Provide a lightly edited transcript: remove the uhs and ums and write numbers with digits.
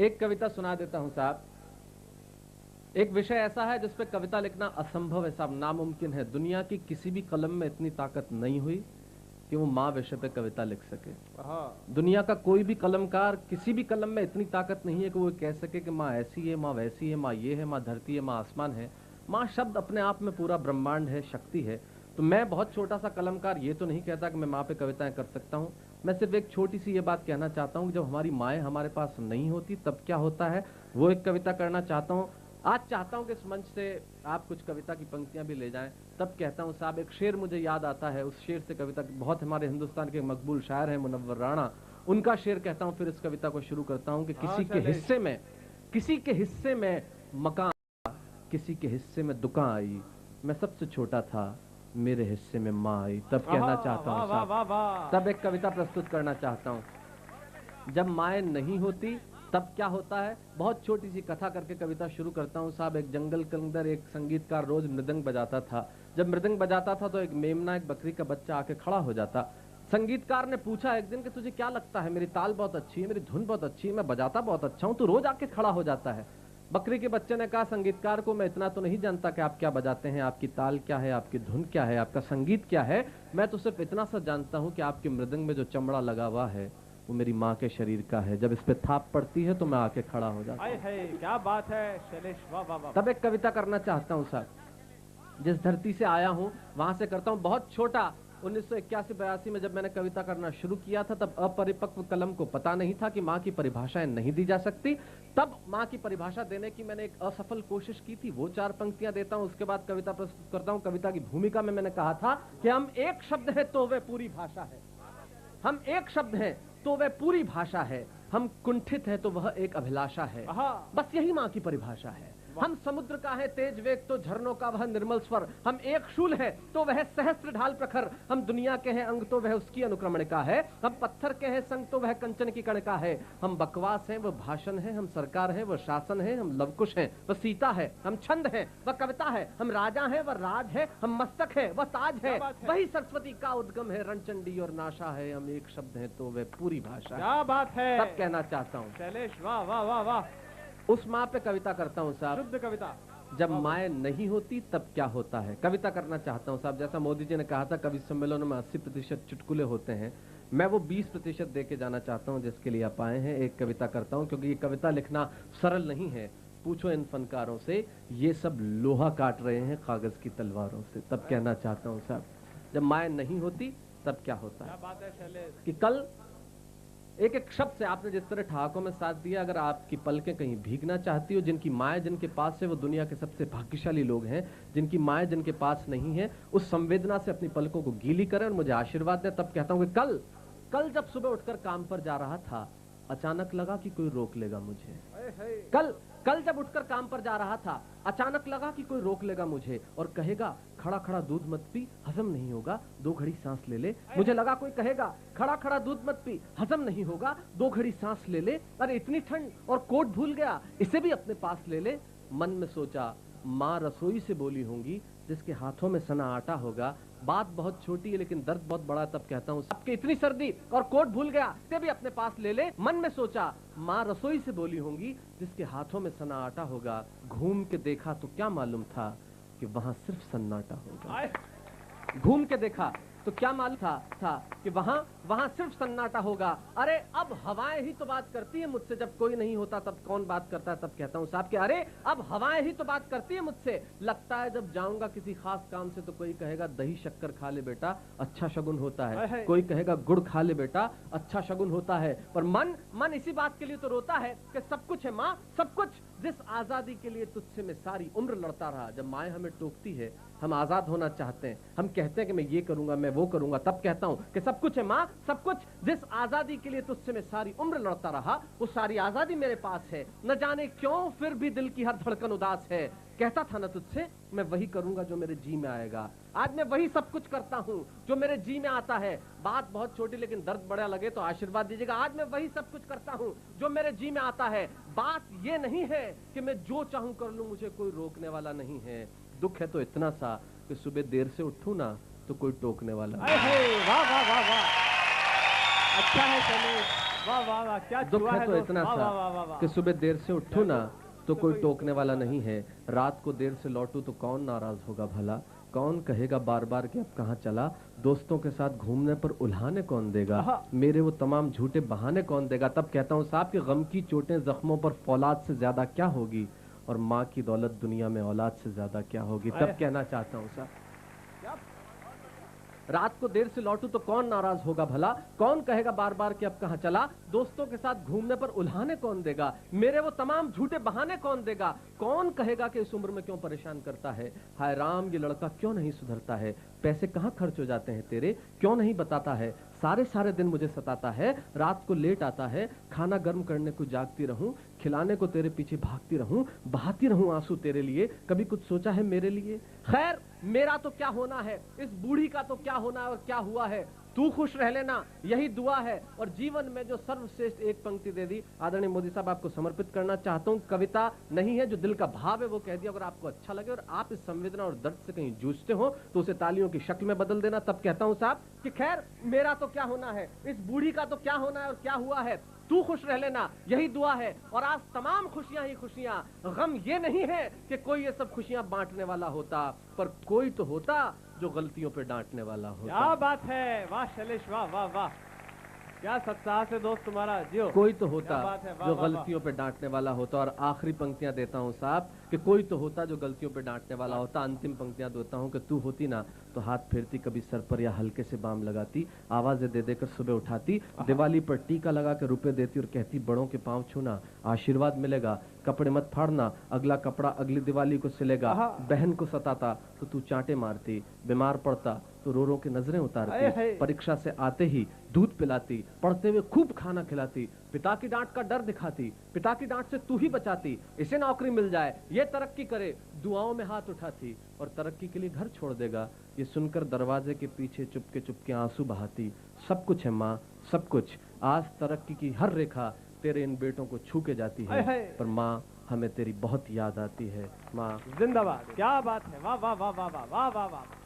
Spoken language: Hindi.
एक कविता सुना देता हूं साहब। एक विषय ऐसा है जिस पे कविता लिखना असंभव है साहब, नामुमकिन है। दुनिया की किसी भी कलम में इतनी ताकत नहीं हुई कि वो माँ विषय पे कविता लिख सके। दुनिया का कोई भी कलमकार, किसी भी कलम में इतनी ताकत नहीं है कि वो कह सके कि माँ ऐसी है, माँ वैसी है, माँ ये है, माँ धरती है, माँ आसमान है। माँ शब्द अपने आप में पूरा ब्रह्मांड है, शक्ति है। तो मैं बहुत छोटा सा कलमकार ये तो नहीं कहता कि मैं माँ पे कविताएं कर सकता हूँ। मैं सिर्फ एक छोटी सी ये बात कहना चाहता हूँ कि जब हमारी माएँ हमारे पास नहीं होती तब क्या होता है, वो एक कविता करना चाहता हूँ। आज चाहता हूँ कि इस मंच से आप कुछ कविता की पंक्तियां भी ले जाएं। तब कहता हूँ साहब, एक शेर मुझे याद आता है, उस शेर से कविता, बहुत हमारे हिंदुस्तान के मकबूल शायर हैं मुनव्वर राणा, उनका शेर कहता हूँ, फिर इस कविता को शुरू करता हूँ कि किसी के हिस्से में मकान, किसी के हिस्से में दुकान आई, मैं सबसे छोटा था, मेरे हिस्से में माँ आई। तब कहना चाहता हूँ साहब, तब एक कविता प्रस्तुत करना चाहता हूँ, जब माएँ नहीं होती तब क्या होता है। बहुत छोटी सी कथा करके कविता शुरू करता हूँ साहब। एक जंगल के अंदर एक संगीतकार रोज मृदंग बजाता था। जब मृदंग बजाता था तो एक मेमना, एक बकरी का बच्चा आके खड़ा हो जाता। संगीतकार ने पूछा एक दिन कि तुझे क्या लगता है, मेरी ताल बहुत अच्छी है, मेरी धुन बहुत अच्छी है, मैं बजाता बहुत अच्छा हूँ, तू रोज आके खड़ा हो जाता है। बकरी के बच्चे ने कहा संगीतकार को, मैं इतना तो नहीं जानता कि आप क्या बजाते हैं, आपकी ताल क्या है, आपकी धुन क्या है, आपका संगीत क्या है। मैं तो सिर्फ इतना सा जानता हूँ कि आपके मृदंग में जो चमड़ा लगा हुआ है वो मेरी माँ के शरीर का है। जब इस पे थाप पड़ती है तो मैं आके खड़ा हो जाता हूँ। क्या बात है शैलेश, वाह वाह वाह। तब एक कविता करना चाहता हूँ साहब, जिस धरती से आया हूँ वहां से करता हूँ। बहुत छोटा 1981-82 में जब मैंने कविता करना शुरू किया था, तब अपरिपक्व कलम को पता नहीं था कि माँ की परिभाषाएं नहीं दी जा सकती। तब माँ की परिभाषा देने की मैंने एक असफल कोशिश की थी। वो 4 पंक्तियां देता हूँ, उसके बाद कविता प्रस्तुत करता हूँ। कविता की भूमिका में मैंने कहा था कि हम एक शब्द है तो वह पूरी भाषा है, हम एक शब्द हैं तो वह पूरी भाषा है, हम कुंठित है तो वह एक अभिलाषा है। बस यही माँ की परिभाषा है। हम समुद्र का है तेज वेग तो झरनों का वह निर्मल स्वर, हम एक शूल है तो वह सहस्त्र ढाल प्रखर, हम दुनिया के हैं अंग तो वह उसकी अनुक्रमणिका है, हम पत्थर के हैं संग तो वह कंचन की कणिका है, हम बकवास हैं वह भाषण है, हम सरकार है वह शासन है, हम लवकुश हैं वह सीता है, हम छंद है वह कविता है, हम राजा है वह राज है, हम मस्तक है वह ताज है, वही सरस्वती का उद्गम है, रणचंडी और नाशा है, हम एक शब्द है तो वह पूरी भाषा है। क्या बात है, सब कहना चाहता हूँ शैलेश, वाह वाह वाह वाह। उस माँ पे कविता करता हूँ साहब, शुद्ध कविता। जब माएँ नहीं होती तब क्या होता है। कविता करना चाहता हूँ साहब, जैसा मोदी जी ने कहा था कवि सम्मेलनों में 80% चुटकुले होते हैं, मैं वो 20% दे के जाना चाहता हूँ जिसके लिए आप आए हैं। एक कविता करता हूँ, क्योंकि ये कविता लिखना सरल नहीं है। पूछो इन फनकारों से, ये सब लोहा काट रहे हैं कागज की तलवारों से। तब कहना चाहता हूँ साहब, जब माएँ नहीं होती तब क्या होता है। क्या बात है शैलेश। कि कल एक एक शब्द से आपने जिस तरह ठहाकों में साथ दिया, अगर आपकी पलकें कहीं भीगना चाहती हो, जिनकी माएँ जिनके पास है वो दुनिया के सबसे भाग्यशाली लोग हैं, जिनकी माएँ जिनके पास नहीं है, उस संवेदना से अपनी पलकों को गीली करें और मुझे आशीर्वाद दें। तब कहता हूँ कि कल जब सुबह उठकर काम पर जा रहा था, अचानक लगा कि कोई रोक लेगा मुझे। कल जब उठकर काम पर जा रहा था, अचानक लगा कि कोई रोक लेगा मुझे और कहेगा खड़ा खड़ा दूध मत पी, हजम नहीं होगा, 2 घड़ी सांस ले ले। मुझे लगा कोई कहेगा खड़ा खड़ा दूध मत पी, हजम नहीं होगा, 2 घड़ी सांस ले ले। अरे इतनी ठंड और कोट भूल गया, इसे भी अपने पास ले ले। मन में सोचा माँ रसोई से बोली होंगी, जिसके हाथों में सना आटा होगा। बात बहुत छोटी है लेकिन दर्द बहुत बड़ा। तब कहता हूँ सबके इतनी सर्दी और कोट भूल गया, ते भी अपने पास ले ले। मन में सोचा माँ रसोई से बोली होंगी, जिसके हाथों में सना आटा होगा। घूम के देखा तो क्या मालूम था कि वहां सिर्फ सन्नाटा होगा। घूम के देखा तो क्या मालूम था कि वहां सिर्फ सन्नाटा होगा। अरे अब हवाएं ही तो बात करती है मुझसे, जब कोई नहीं होता तब कौन बात करता है। तब कहता हूँ साहब कि अरे अब हवाएं ही तो बात करती है मुझसे। लगता है जब जाऊंगा किसी खास काम से तो कोई कहेगा दही शक्कर खा ले बेटा, अच्छा शगुन होता है। कोई कहेगा गुड़ खा ले बेटा, अच्छा शगुन होता है। पर मन इसी बात के लिए तो रोता है कि सब कुछ है माँ, सब कुछ, जिस आजादी के लिए तुझसे मैं सारी उम्र लड़ता रहा। जब माए हमें टोकती है, हम आजाद होना चाहते हैं, हम कहते हैं कि मैं ये करूंगा, मैं वो करूंगा। तब कहता हूं कि सब कुछ है माँ, सब कुछ, जिस आजादी के लिए तुझसे मैं सारी उम्र लड़ता रहा, वो सारी आजादी मेरे पास है। न जाने क्यों फिर भी दिल की हर धड़कन उदास है। कहता था ना तुझसे, मैं वही करूंगा जो मेरे जी में आएगा। आज मैं वही सब कुछ करता हूँ जो मेरे जी में आता है। बात बहुत छोटी लेकिन दर्द बड़ा लगे तो आशीर्वाद दीजिएगा। आज मैं वही सब कुछ करता हूँ जो मेरे जी में आता है। बात ये नहीं है कि मैं जो चाहूं कर लूं, मुझे कोई रोकने वाला नहीं है। दुख है तो इतना सा कि सुबह देर से उठूं ना तो कोई टोकने वाला नहीं। वाह वाह वाह वाह, अच्छा है शैलेश। वाह वाह वाह, क्या दुख छुआ है है तो दोस्त, इतना वाह वाह वाह वाह सा वाह। कि सुबह देर से उठूं ना तो कोई टोकने वाला नहीं है, रात को देर से लौटूं तो कौन नाराज होगा भला, कौन कहेगा बार बार कि अब कहाँ चला, दोस्तों के साथ घूमने पर उल्हाने कौन देगा, आहा। मेरे वो तमाम झूठे बहाने कौन देगा। तब कहता हूँ साहब कि गम की चोटें जख्मों पर फौलाद से ज्यादा क्या होगी, और माँ की दौलत दुनिया में औलाद से ज्यादा क्या होगी। तब आए। कहना चाहता हूँ साहब, क्या रात को देर से लौटूं तो कौन नाराज होगा भला, कौन कहेगा बार बार कि अब कहाँ चला, दोस्तों के साथ घूमने पर उल्हाने कौन देगा, मेरे वो तमाम झूठे बहाने कौन देगा, कौन कहेगा कि इस उम्र में क्यों परेशान करता है, हाय राम ये लड़का क्यों नहीं सुधरता है, पैसे कहाँ खर्च हो जाते हैं तेरे, क्यों नहीं बताता है, सारे सारे दिन मुझे सताता है, रात को लेट आता है, खाना गर्म करने को जागती रहूं, खिलाने को तेरे पीछे भागती रहूं, बहाती रहूं आंसू तेरे लिए, कभी कुछ सोचा है मेरे लिए। खैर मेरा तो क्या होना है, इस बूढ़ी का तो क्या होना है और क्या हुआ है, तू खुश रह लेना यही दुआ है। और जीवन में जो सर्वश्रेष्ठ एक पंक्ति दे दी आदरणीय मोदी साहब, आपको समर्पित करना चाहता हूँ। कविता नहीं है, जो दिल का भाव है वो कह दिया। अगर आपको अच्छा लगे और आप इस संवेदना और दर्द से कहीं जूझते हो तो उसे तालियों की शक्ल में बदल देना। तब कहता हूँ साहब कि खैर मेरा तो क्या होना है, इस बूढ़ी का तो क्या होना है और क्या हुआ है, तू खुश रह लेना यही दुआ है। और आज तमाम खुशियां ही खुशियां, गम ये नहीं है कि कोई ये सब खुशियां बांटने वाला होता, पर कोई तो होता जो गलतियों पे डांटने वाला होता। क्या बात है, वाह शैलेश, वाह वाह वाह, क्या सत्साहस है दोस्त तुम्हारा, जियो। कोई तो होता क्या बात है, वाह, जो वाह, वाह। गलतियों पे डांटने वाला होता। और आखिरी पंक्तियां देता हूं साहब कि कोई तो होता जो गलतियों पे डांटने वाला होता। अंतिम पंक्तियां देता हूं कि तू होती ना तो हाथ फेरती कभी सर पर या हल्के से बाम लगाती, आवाजें दे देकर सुबह उठाती, दिवाली पर टीका लगा के रुपए देती और कहती बड़ों के पांव छूना आशीर्वाद मिलेगा, कपड़े मत फाड़ना अगला कपड़ा अगली दिवाली को सिलेगा। आहा। बहन को सताता तो तू चांटे मारती, बीमार पड़ता तो रो रो के नजरें आए उतारती, हाय। परीक्षा से आते ही दूध पिलाती, पढ़ते हुए खूब खाना खिलाती, पिता की डांट का डर दिखाती, पिता की डांट से तू ही बचाती, इसे नौकरी मिल जाए, ये तरक्की करे, दुआओं में हाथ उठाती और तरक्की के लिए घर छोड़ देगा, ये सुनकर दरवाजे के पीछे चुपके चुपके आंसू बहाती। सब कुछ है माँ, सब कुछ, आज तरक्की की हर रेखा तेरे इन बेटों को छू के जाती आए हाय। है, पर माँ हमें तेरी बहुत याद आती है माँ। जिंदाबाद, क्या बात है, वाह वाह वाह वाह वाह वाह वाह वाह।